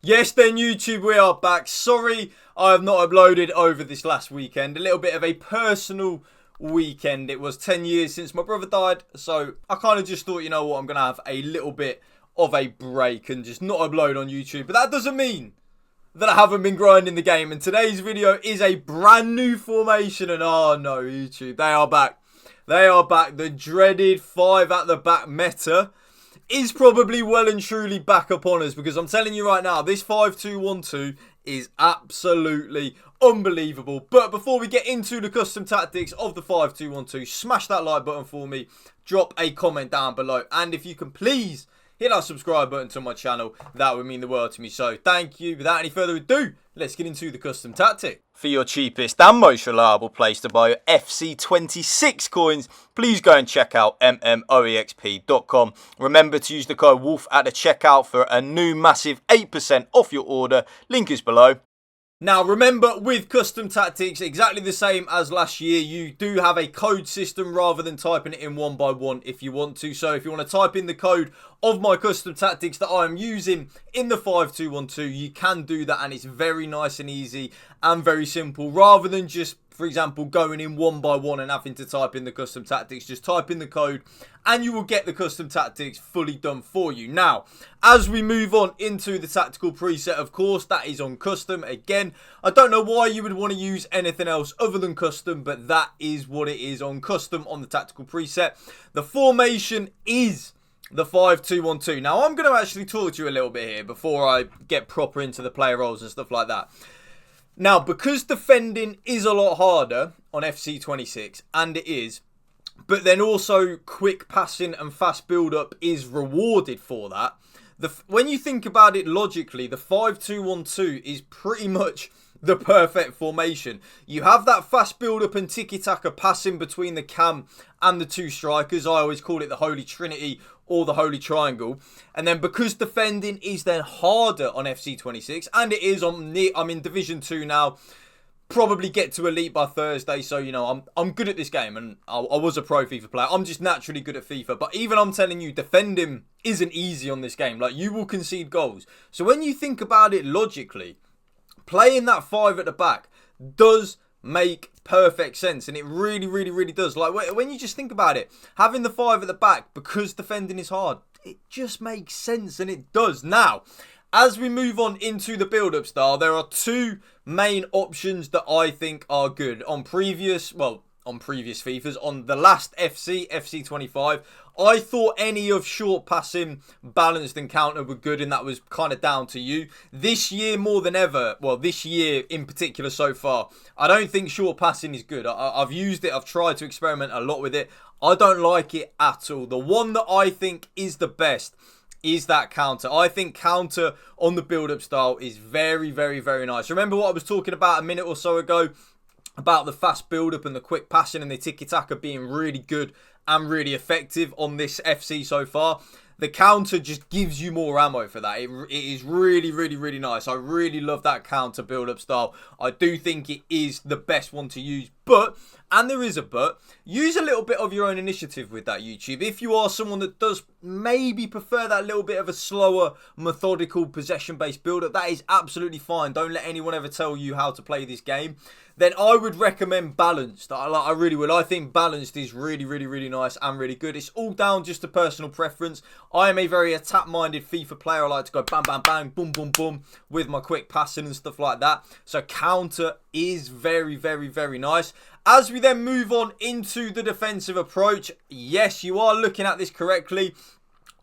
Yes then YouTube, we are back. Sorry I have not uploaded over this last weekend. A little bit of a personal weekend. It was 10 years since my brother died, so I kind of just thought, you know what, I'm going to have a little bit of a break and just not upload on YouTube. But that doesn't mean that I haven't been grinding the game. And today's video is a brand new formation. And oh no, YouTube, they are back. They are back. The dreaded 5 at the back meta is probably well and truly back upon us, because I'm telling you right now, this 5-2-1-2 is absolutely unbelievable. But before we get into the custom tactics of the 5-2-1-2, smash that like button for me, drop a comment down below, and if you can please hit that subscribe button to my channel, that would mean the world to me. So thank you. Without any further ado, let's get into the custom tactic. For your cheapest and most reliable place to buy your FC26 coins, please go and check out mmoexp.com. Remember to use the code WOLF at the checkout for a new massive 8% off your order. Link is below. Now remember, with custom tactics, exactly the same as last year, you do have a code system rather than typing it in one by one if you want to. So if you want to type in the code of my custom tactics that I am using in the 5-2-1-2, you can do that, and it's very nice and easy and very simple, rather than just, for example, going in one by one and having to type in the custom tactics. Just type in the code and you will get the custom tactics fully done for you. Now, as we move on into the tactical preset, of course, that is on custom. Again, I don't know why you would want to use anything else other than custom, but that is what it is on custom on the tactical preset. The formation is the 5-2-1-2. Now, I'm going to actually talk to you a little bit here before I get proper into the player roles and stuff like that. Now, because defending is a lot harder on FC26, and it is, but then also quick passing and fast build-up is rewarded for that. When you think about it logically, the 5-2-1-2 is pretty much the perfect formation. You have that fast build-up and tiki-taka passing between the cam and the two strikers. I always call it the Holy Trinity or the Holy Triangle. And then because defending is then harder on FC26, and it is, I'm in Division 2 now, probably get to Elite by Thursday, so you know I'm good at this game, and I was a pro FIFA player. I'm just naturally good at FIFA, but even I'm telling you, defending isn't easy on this game. Like, you will concede goals. So when you think about it logically, playing that 5 at the back does make perfect sense, and it really does. Like, when you just think about it, having the 5 at the back because defending is hard, it just makes sense, and it does. Now, as we move on into the build-up style, there are 2 main options that I think are good. On previous FIFAs, on the last FC25, I thought any of short passing, balanced and counter were good, and that was kind of down to you. This year more than ever, well, this year in particular so far, I don't think short passing is good. I've used it, I've tried to experiment a lot with it. I don't like it at all. The one that I think is the best is that counter. I think counter on the build-up style is very nice. Remember what I was talking about a minute or so ago about the fast build-up and the quick passing and the tiki-taka being really good and really effective on this FC so far? The counter just gives you more ammo for that. It is really nice. I really love that counter build-up style. I do think it is the best one to use, but, and there is a but, use a little bit of your own initiative with that, YouTube. If you are someone that does maybe prefer that little bit of a slower, methodical, possession-based build-up, that is absolutely fine. Don't let anyone ever tell you how to play this game. Then I would recommend balanced. I really would. I think balanced is really nice and really good. It's all down just to personal preference. I am a very attack-minded FIFA player. I like to go bam, bam, bang, boom, boom, boom with my quick passing and stuff like that. So counter is very nice. As we then move on into the defensive approach, yes, you are looking at this correctly.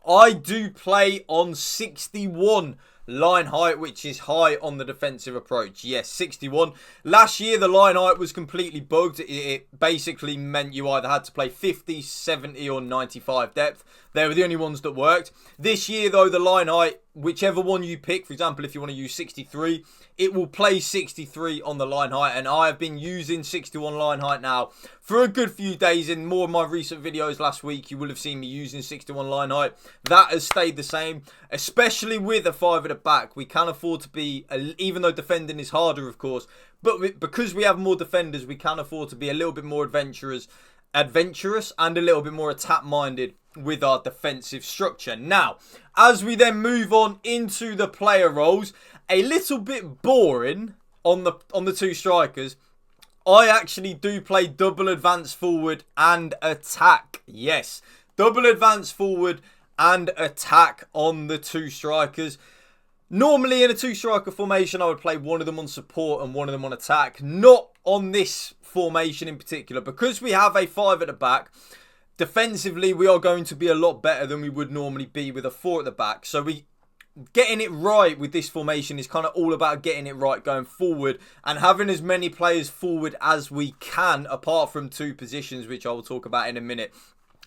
I do play on 61 line height, which is high on the defensive approach. Yes, 61. Last year, the line height was completely bugged. It basically meant you either had to play 50, 70 or 95 depth. They were the only ones that worked. This year, though, the line height, whichever one you pick, for example, if you want to use 63, it will play 63 on the line height. And I have been using 61 line height now for a good few days. In more of my recent videos last week, you will have seen me using 61 line height. That has stayed the same, especially with a 5 at the back. We can afford to be, even though defending is harder, of course, but because we have more defenders, we can afford to be a little bit more adventurous and a little bit more attack-minded with our defensive structure. Now, as we then move on into the player roles, a little bit boring on the two strikers, I actually do play double advance forward and attack. Yes, double advance forward and attack on the two strikers. Normally in a two-striker formation, I would play one of them on support and one of them on attack. Not on this formation in particular. Because we have a 5 at the back, defensively we are going to be a lot better than we would normally be with a 4 at the back. So getting it right with this formation is kind of all about getting it right going forward and having as many players forward as we can, apart from 2 positions, which I will talk about in a minute.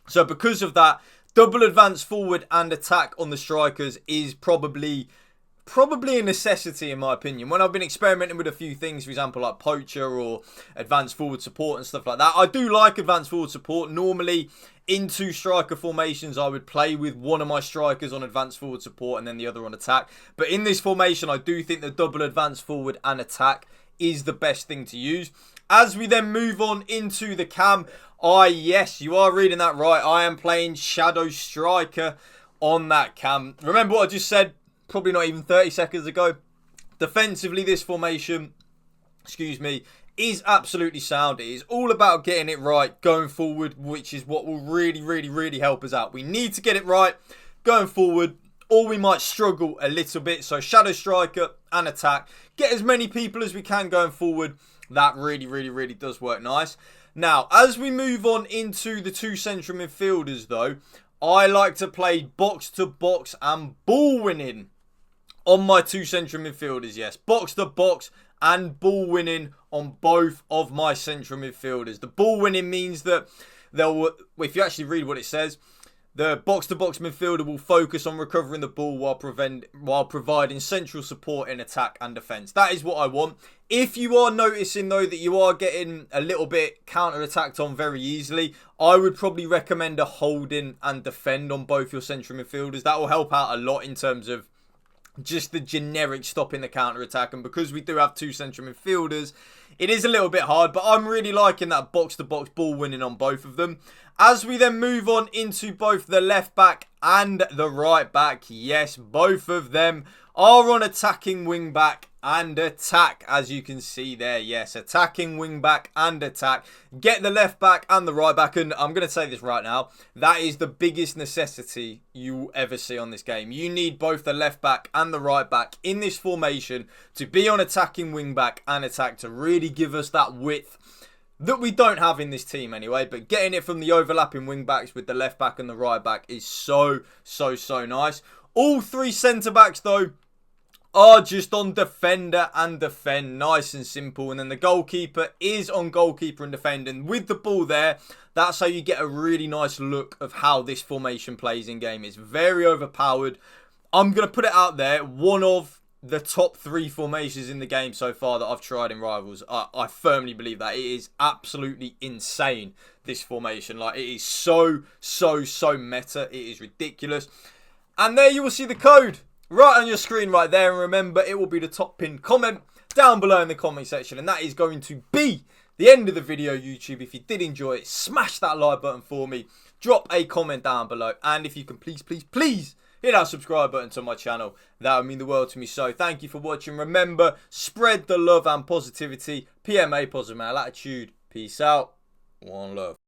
So because of that, double advance forward and attack on the strikers is probably a necessity in my opinion. When I've been experimenting with a few things, for example like poacher or advanced forward support and stuff like that, I do like advanced forward support. Normally in two striker formations I would play with one of my strikers on advanced forward support and then the other on attack. But in this formation I do think the double advanced forward and attack is the best thing to use. As we then move on into the cam, yes, you are reading that right, I am playing shadow striker on that cam. Remember what I just said probably not even 30 seconds ago. Defensively, this formation, is absolutely sound. It is all about getting it right going forward, which is what will really help us out. We need to get it right going forward, or we might struggle a little bit. So shadow striker and attack, get as many people as we can going forward. That really does work nice. Now, as we move on into the 2 central midfielders though, I like to play box to box and ball winning on my 2 central midfielders. Yes, box to box and ball winning on both of my central midfielders. The ball winning means that if you actually read what it says, the box-to-box midfielder will focus on recovering the ball while providing central support in attack and defence. That is what I want. If you are noticing, though, that you are getting a little bit counter-attacked on very easily, I would probably recommend a holding and defend on both your central midfielders. That will help out a lot in terms of just the generic stopping the counter-attack. And because we do have 2 central midfielders, it is a little bit hard, but I'm really liking that box-to-box ball winning on both of them. As we then move on into both the left back and the right back, yes, both of them are on attacking wing back and attack, as you can see there. Yes, attacking wing back and attack. Get the left back and the right back, and I'm going to say this right now, that is the biggest necessity you will ever see on this game. You need both the left back and the right back in this formation to be on attacking wing back and attack, to really give us that width that we don't have in this team anyway. But getting it from the overlapping wing backs with the left back and the right back is so nice. All 3 centre backs though are just on defender and defend, nice and simple. And then the goalkeeper is on goalkeeper and defend. And with the ball there, that's how you get a really nice look of how this formation plays in game. It's very overpowered. I'm going to put it out there, one of the top 3 formations in the game so far that I've tried in Rivals. I firmly believe that. It is absolutely insane, this formation. Like, it is so meta. It is ridiculous. And there you will see the code right on your screen right there. And remember, it will be the top pinned comment down below in the comment section. And that is going to be the end of the video, YouTube. If you did enjoy it, smash that like button for me. Drop a comment down below. And if you can please hit that subscribe button to my channel. That would mean the world to me. So thank you for watching. Remember, spread the love and positivity. PMA, positive male attitude. Peace out. One love.